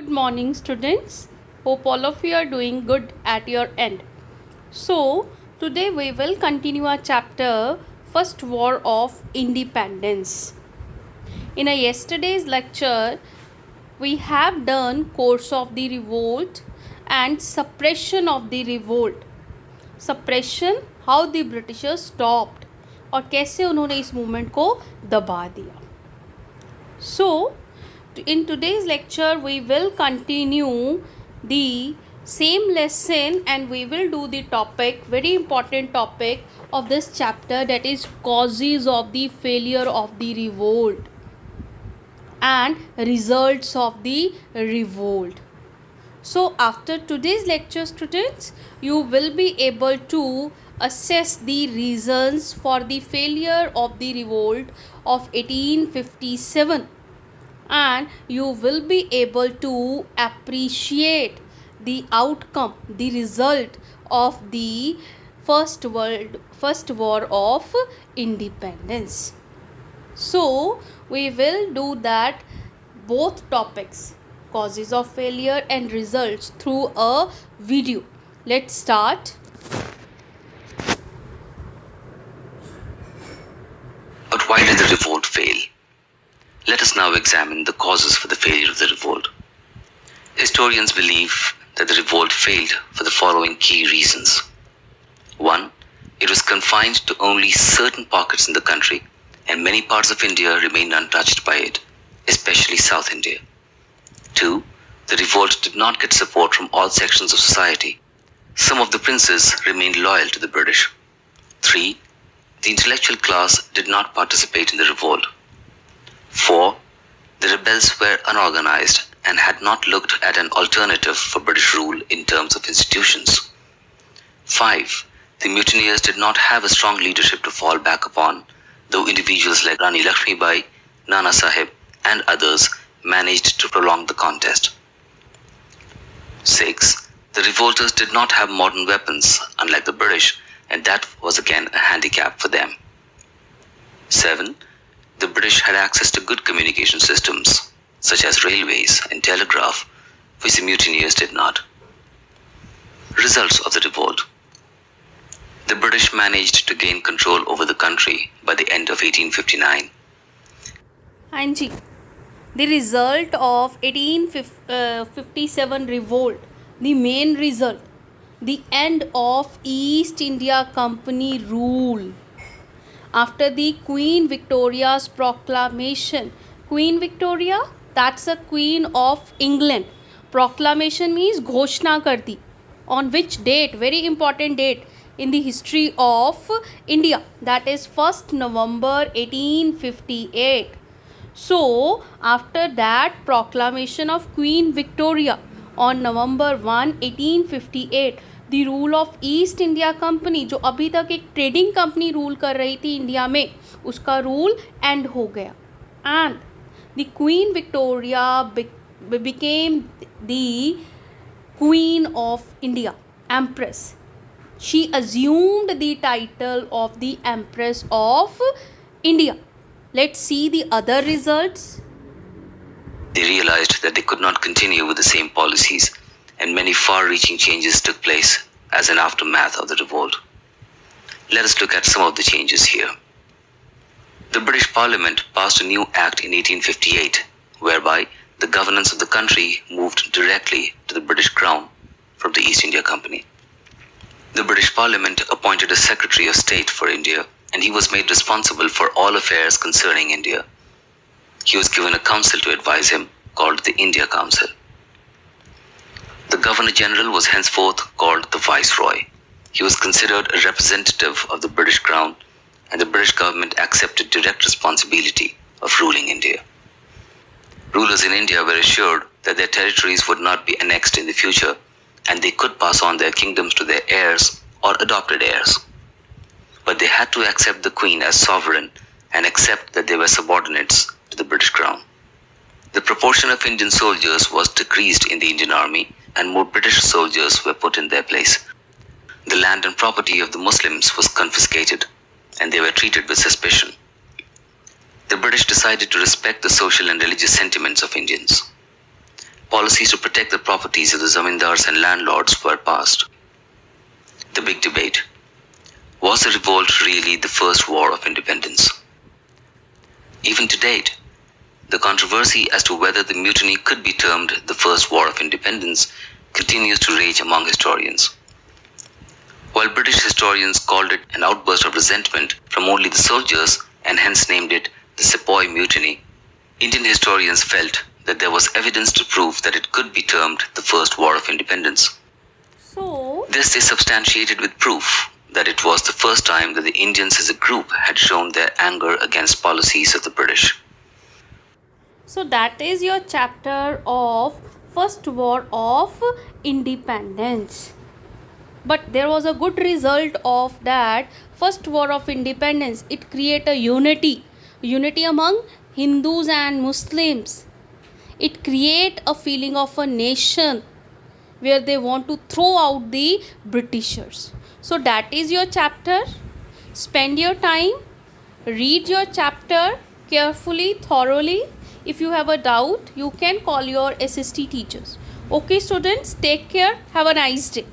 Good morning, students. Hope all of you are doing good at your end. So, today we will continue our chapter First War of Independence. In a yesterday's lecture, we have done course of the revolt and suppression of the revolt. Suppression, how the Britishers stopped और कैसे उन्होंने इस movement को दबा दिया. So, in today's lecture, we will continue the same lesson and we will do the topic, very important topic of this chapter, that is causes of the failure of the revolt and results of the revolt. So, after today's lecture, students, you will be able to assess the reasons for the failure of the revolt of 1857, and you will be able to appreciate the outcome, the result of the first war of independence. So, we will do that both topics, causes of failure and results, through a video. Let's start. But why did the revolt fail? Let us now examine the causes for the failure of the revolt. Historians believe that the revolt failed for the following key reasons. 1. It was confined to only certain pockets in the country, and many parts of India remained untouched by it, especially South India. 2. The revolt did not get support from all sections of society. Some of the princes remained loyal to the British. 3. The intellectual class did not participate in the revolt. 4. The rebels were unorganized and had not looked at an alternative for British rule in terms of institutions. 5. The mutineers did not have a strong leadership to fall back upon, though individuals like Rani Lakshmibai, Nana Sahib, and others managed to prolong the contest. 6. The revolters did not have modern weapons, unlike the British, and that was again a handicap for them. 7. The British had access to good communication systems, such as railways and telegraph, which the mutineers did not. Results of the revolt. The British managed to gain control over the country by the end of 1859. Anji, the result of 1857 revolt, the main result, the end of East India Company rule. After the Queen Victoria's proclamation, Queen Victoria, that's a Queen of England. Proclamation means घोषणा कर दी. On which date? Very important date in the history of India. That is 1st November 1858. So, after that proclamation of Queen Victoria on November 1, 1858, the rule of East India Company, जो अभी तक एक trading company rule कर रही थी India में, उसका rule and हो गया. And the Queen Victoria became the Queen of India, Empress. She assumed the title of the Empress of India. Let's see the other results. They realized that they could not continue with the same policies, and many far-reaching changes took place as an aftermath of the revolt. Let us look at some of the changes here. The British Parliament passed a new act in 1858, whereby the governance of the country moved directly to the British Crown from the East India Company. The British Parliament appointed a Secretary of State for India, and he was made responsible for all affairs concerning India. He was given a council to advise him, called the India Council. The Governor-General was henceforth called the Viceroy. He was considered a representative of the British Crown, and the British government accepted direct responsibility of ruling India. Rulers in India were assured that their territories would not be annexed in the future, and they could pass on their kingdoms to their heirs or adopted heirs. But they had to accept the Queen as sovereign and accept that they were subordinates to the British Crown. The proportion of Indian soldiers was decreased in the Indian Army, and more British soldiers were put in their place. The land and property of the Muslims was confiscated, and they were treated with suspicion. The British decided to respect the social and religious sentiments of Indians. policies to protect the properties of the zamindars and landlords were passed. The big debate. Was the revolt really the first war of independence? Even to date, the controversy as to whether the mutiny could be termed the first war of independence continues to rage among historians. While British historians called it an outburst of resentment from only the soldiers and hence named it the Sepoy Mutiny, Indian historians felt that there was evidence to prove that it could be termed the first war of independence. So, This is substantiated with proof that it was the first time that the Indians as a group had shown their anger against policies of the British. so that is your chapter of First War of Independence. But there was a good result of that First War of Independence. It created a unity among Hindus and Muslims. It create a feeling of a nation where they want to throw out the Britishers. So that is your chapter. Spend your time, read your chapter carefully, thoroughly. If you have a doubt, you can call your SST teachers. Okay, students, take care. Have a nice day.